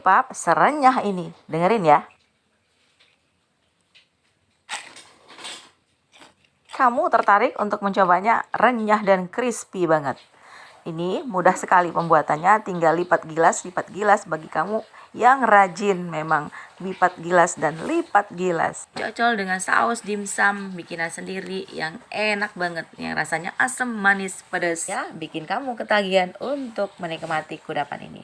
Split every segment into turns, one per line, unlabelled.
penyebab serenyah ini. Dengerin ya. Kamu tertarik untuk mencobanya? Renyah dan crispy banget. Ini mudah sekali pembuatannya, tinggal lipat gilas bagi kamu yang rajin memang lipat gilas dan lipat gilas. Cocol dengan saus dimsum bikinan sendiri yang enak banget, yang rasanya asam, manis, pedas. Ya, bikin kamu ketagihan untuk menikmati kudapan ini.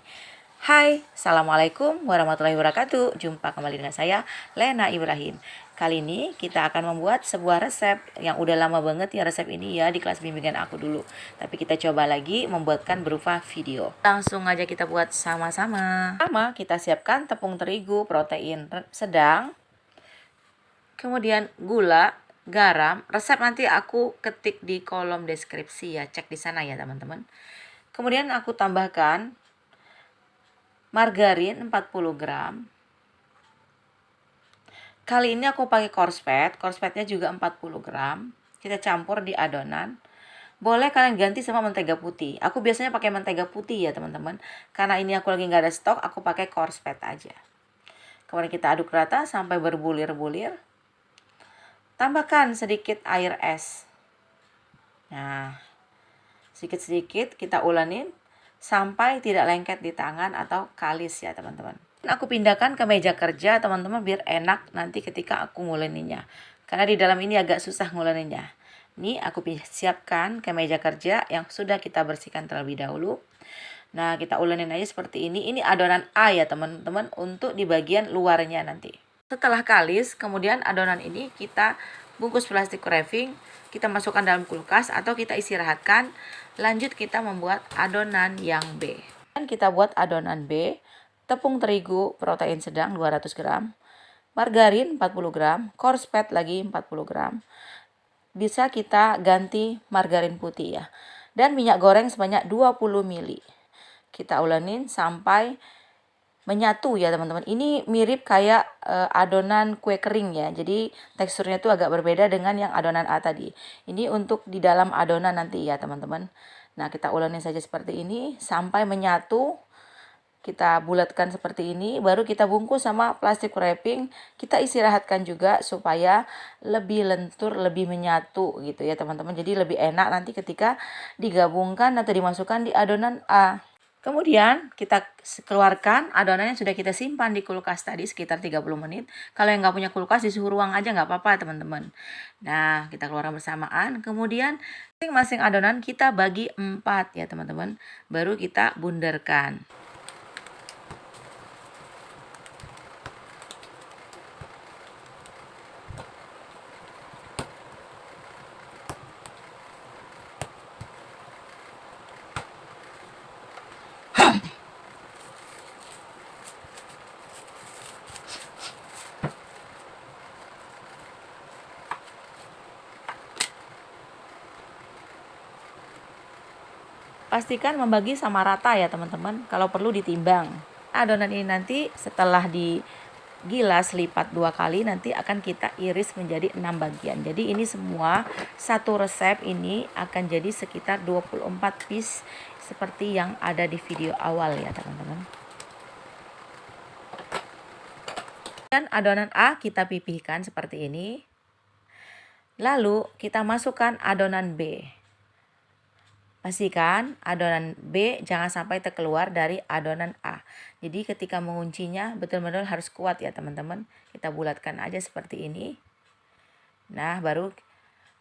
Hai, Assalamualaikum warahmatullahi wabarakatuh. Jumpa kembali dengan saya, Lena Ibrahim. Kali ini kita akan membuat sebuah resep yang udah lama banget ya resep ini ya di kelas bimbingan aku dulu. Tapi kita coba lagi membuatkan berupa video. Langsung aja kita buat sama-sama. Pertama kita siapkan tepung terigu protein sedang. Kemudian gula, garam. Resep nanti aku ketik di kolom deskripsi ya. Cek di sana ya teman-teman. Kemudian aku tambahkan margarin 40 gram. Kali ini aku pakai korspetnya juga 40 gram. Kita campur di adonan. Boleh kalian ganti sama mentega putih. Aku biasanya pakai mentega putih ya teman-teman. Karena ini aku lagi nggak ada stok, aku pakai korspet aja. Kemudian kita aduk rata sampai berbulir-bulir. Tambahkan sedikit air es. Nah, sedikit-sedikit kita ulenin sampai tidak lengket di tangan atau kalis ya teman-teman. Aku pindahkan ke meja kerja teman-teman biar enak nanti ketika aku nguleninnya. Karena di dalam ini agak susah nguleninnya. Ini aku siapkan ke meja kerja yang sudah kita bersihkan terlebih dahulu. Nah, kita ulenin aja seperti ini. Ini adonan A ya teman-teman untuk di bagian luarnya nanti. Setelah kalis, kemudian adonan ini kita bungkus plastik wrapping, kita masukkan dalam kulkas atau kita istirahatkan. Lanjut kita membuat adonan yang B. Dan kita buat adonan B, tepung terigu protein sedang 200 gram, margarin 40 gram, korspet lagi 40 gram. Bisa kita ganti margarin putih ya. Dan minyak goreng sebanyak 20 ml. Kita ulenin sampai menyatu ya teman-teman. Ini mirip kayak adonan kue kering ya. Jadi teksturnya itu agak berbeda dengan yang adonan A tadi. Ini untuk di dalam adonan nanti ya teman-teman. Nah, kita ulenin saja seperti ini sampai menyatu. Kita bulatkan seperti ini, baru kita bungkus sama plastik wrapping. Kita istirahatkan juga supaya lebih lentur, lebih menyatu gitu ya teman-teman. Jadi lebih enak nanti ketika digabungkan atau dimasukkan di adonan A. Kemudian kita keluarkan adonan yang sudah kita simpan di kulkas tadi sekitar 30 menit. Kalau yang nggak punya kulkas di suhu ruang aja nggak apa-apa teman-teman. Nah, kita keluarkan bersamaan. Kemudian masing-masing adonan kita bagi 4 ya teman-teman. Baru kita bunderkan. Pastikan membagi sama rata ya teman-teman, kalau perlu ditimbang. Adonan ini nanti setelah digilas lipat 2 kali nanti akan kita iris menjadi 6 bagian. Jadi ini semua satu resep ini akan jadi sekitar 24 piece seperti yang ada di video awal ya teman-teman. Dan adonan A kita pipihkan seperti ini. Lalu kita masukkan adonan B. Pastikan adonan B jangan sampai terkeluar dari adonan A. Jadi ketika menguncinya betul-betul harus kuat ya teman-teman. Kita bulatkan aja seperti ini. Nah, baru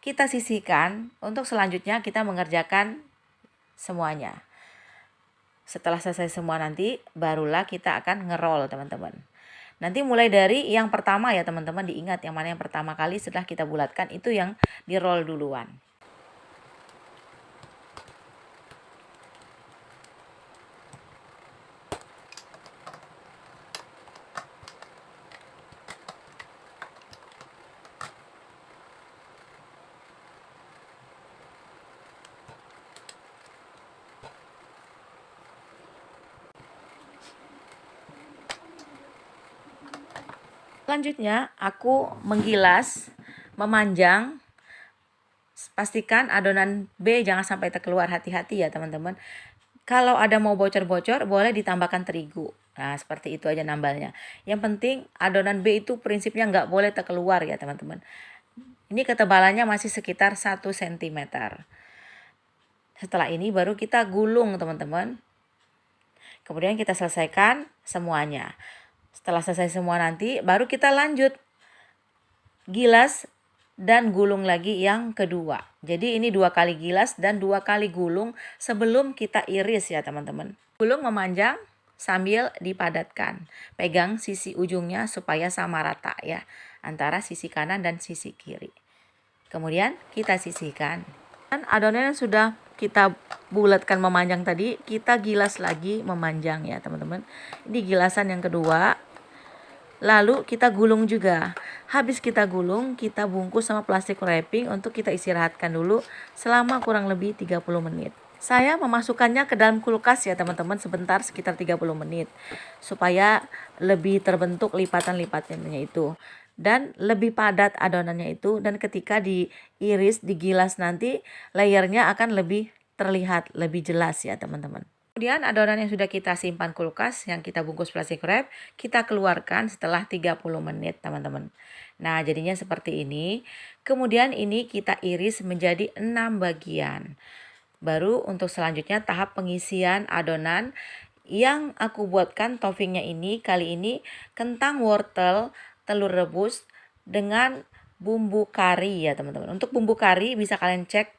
kita sisihkan. Untuk selanjutnya kita mengerjakan semuanya. Setelah selesai semua nanti barulah kita akan ngerol teman-teman. Nanti mulai dari yang pertama ya teman-teman, diingat yang mana yang pertama kali setelah kita bulatkan itu yang di-roll duluan. Selanjutnya aku menggilas, memanjang. Pastikan adonan B jangan sampai terkeluar, hati-hati ya teman-teman. Kalau ada mau bocor-bocor boleh ditambahkan terigu. Nah, seperti itu aja nambalnya. Yang penting adonan B itu prinsipnya nggak boleh terkeluar ya teman-teman. Ini ketebalannya masih sekitar 1 cm. Setelah ini baru kita gulung teman-teman. Kemudian kita selesaikan semuanya. Setelah selesai semua nanti baru kita lanjut gilas dan gulung lagi yang kedua. Jadi ini 2 kali gilas dan 2 kali gulung sebelum kita iris ya teman-teman. Gulung memanjang sambil dipadatkan. Pegang sisi ujungnya supaya sama rata ya, antara sisi kanan dan sisi kiri. Kemudian kita sisihkan. Dan adonan yang sudah kita bulatkan memanjang tadi, kita gilas lagi memanjang ya teman-teman. Ini gilasan yang kedua. Lalu kita gulung juga. Habis kita gulung, kita bungkus sama plastik wrapping untuk kita istirahatkan dulu selama kurang lebih 30 menit. Saya memasukkannya ke dalam kulkas ya teman-teman sebentar sekitar 30 menit. Supaya lebih terbentuk lipatan-lipatannya itu. Dan lebih padat adonannya itu. Dan ketika diiris, digilas nanti layernya akan lebih terlihat, lebih jelas ya teman-teman. Kemudian adonan yang sudah kita simpan kulkas, yang kita bungkus plastik wrap, kita keluarkan setelah 30 menit teman-teman. Nah jadinya seperti ini. Kemudian ini kita iris menjadi 6 bagian. Baru untuk selanjutnya tahap pengisian adonan yang aku buatkan toppingnya ini. Kali ini kentang wortel, telur rebus dengan bumbu kari ya teman-teman. Untuk bumbu kari bisa kalian cek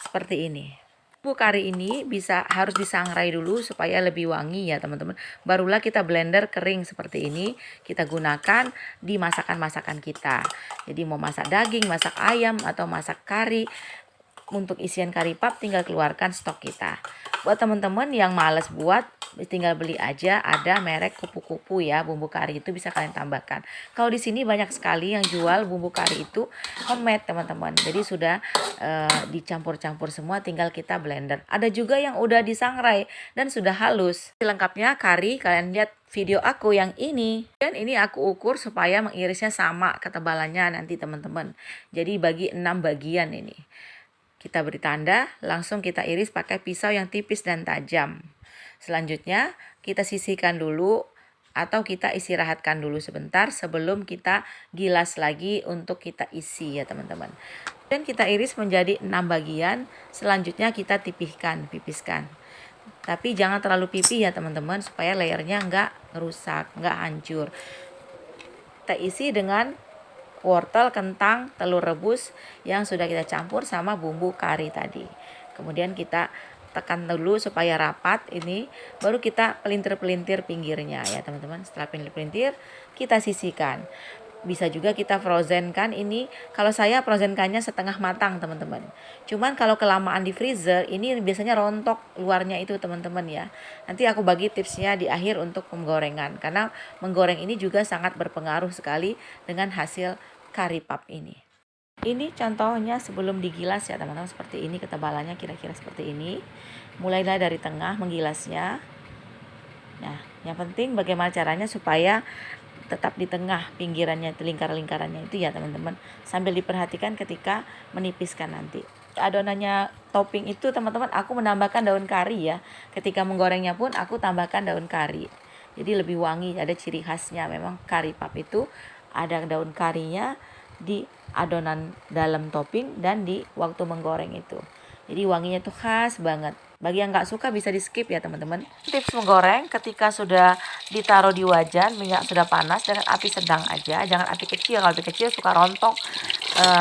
seperti ini. Bumbu kari ini harus disangrai dulu supaya lebih wangi ya teman-teman. Barulah kita blender kering seperti ini. Kita gunakan di masakan-masakan kita. Jadi mau masak daging, masak ayam, atau masak kari. Untuk isian kari pap tinggal keluarkan stok kita. Buat teman-teman yang males buat, tinggal beli aja, ada merek kupu-kupu ya, bumbu kari itu bisa kalian tambahkan. Kalau di sini banyak sekali yang jual bumbu kari itu homemade teman-teman. Jadi sudah dicampur-campur semua, tinggal kita blender. Ada juga yang udah disangrai dan sudah halus. Lengkapnya kari kalian lihat video aku yang ini. Dan ini aku ukur supaya mengirisnya sama ketebalannya nanti teman-teman. Jadi bagi 6 bagian ini. Kita beri tanda, langsung kita iris pakai pisau yang tipis dan tajam. Selanjutnya kita sisihkan dulu atau kita istirahatkan dulu sebentar sebelum kita gilas lagi untuk kita isi ya teman-teman. Dan kita iris menjadi 6 bagian, selanjutnya kita tipiskan. Tapi jangan terlalu pipih ya teman-teman supaya layernya nggak rusak, nggak hancur. Kita isi dengan wortel, kentang, telur rebus yang sudah kita campur sama bumbu kari tadi. Kemudian kita tekan dulu supaya rapat ini, baru kita pelintir-pelintir pinggirnya ya teman-teman. Setelah pelintir-pelintir, kita sisihkan. Bisa juga kita frozenkan ini. Kalau saya frozenkannya setengah matang teman-teman. Cuman kalau kelamaan di freezer ini biasanya rontok luarnya itu teman-teman ya. Nanti aku bagi tipsnya di akhir untuk penggorengan. Karena menggoreng ini juga sangat berpengaruh sekali dengan hasil kari pap ini. Ini contohnya sebelum digilas ya teman-teman, seperti ini ketebalannya kira-kira seperti ini. Mulailah dari tengah menggilasnya. Nah, yang penting bagaimana caranya supaya tetap di tengah pinggirannya, lingkar-lingkarannya itu ya teman-teman. Sambil diperhatikan ketika menipiskan nanti. Adonannya topping itu teman-teman aku menambahkan daun kari ya. Ketika menggorengnya pun aku tambahkan daun kari. Jadi lebih wangi, ada ciri khasnya. Memang kari pap itu ada daun karinya di adonan dalam topping dan di waktu menggoreng itu. Jadi wanginya tuh khas banget. Bagi yang nggak suka bisa di skip ya teman-teman. Tips menggoreng ketika sudah ditaruh di wajan, minyak sudah panas dengan api sedang aja. Jangan api kecil, kalau api kecil suka rontok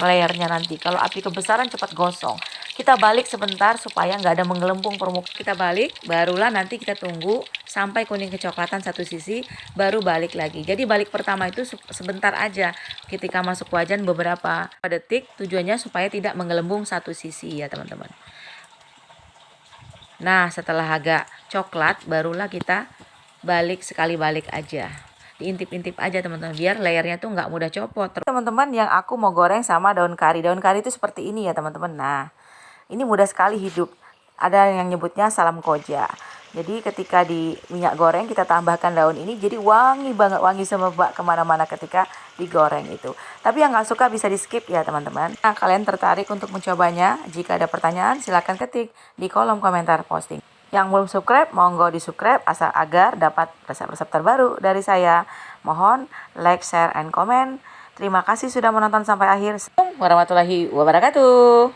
layernya nanti. Kalau api kebesaran cepat gosong. Kita balik sebentar supaya nggak ada menggelembung permukaan. Kita balik, barulah nanti kita tunggu sampai kuning kecoklatan satu sisi, baru balik lagi. Jadi balik pertama itu sebentar aja. Ketika masuk wajan beberapa detik, tujuannya supaya tidak menggelembung satu sisi ya teman-teman. Nah setelah agak coklat, barulah kita balik, sekali balik aja. Diintip-intip aja teman-teman biar layernya tuh nggak mudah copot. Teman-teman yang aku mau goreng sama daun kari. Daun kari itu seperti ini ya teman-teman. Nah ini mudah sekali hidup. Ada yang nyebutnya salam koja. Jadi ketika di minyak goreng kita tambahkan daun ini, jadi wangi banget, wangi semerbak kemana-mana ketika digoreng itu. Tapi yang nggak suka bisa di skip ya teman-teman. Nah kalian tertarik untuk mencobanya? Jika ada pertanyaan silahkan ketik di kolom komentar posting. Yang belum subscribe, monggo di subscribe asal agar dapat resep-resep terbaru dari saya. Mohon like, share, and comment. Terima kasih sudah menonton sampai akhir. Assalamualaikum warahmatullahi wabarakatuh.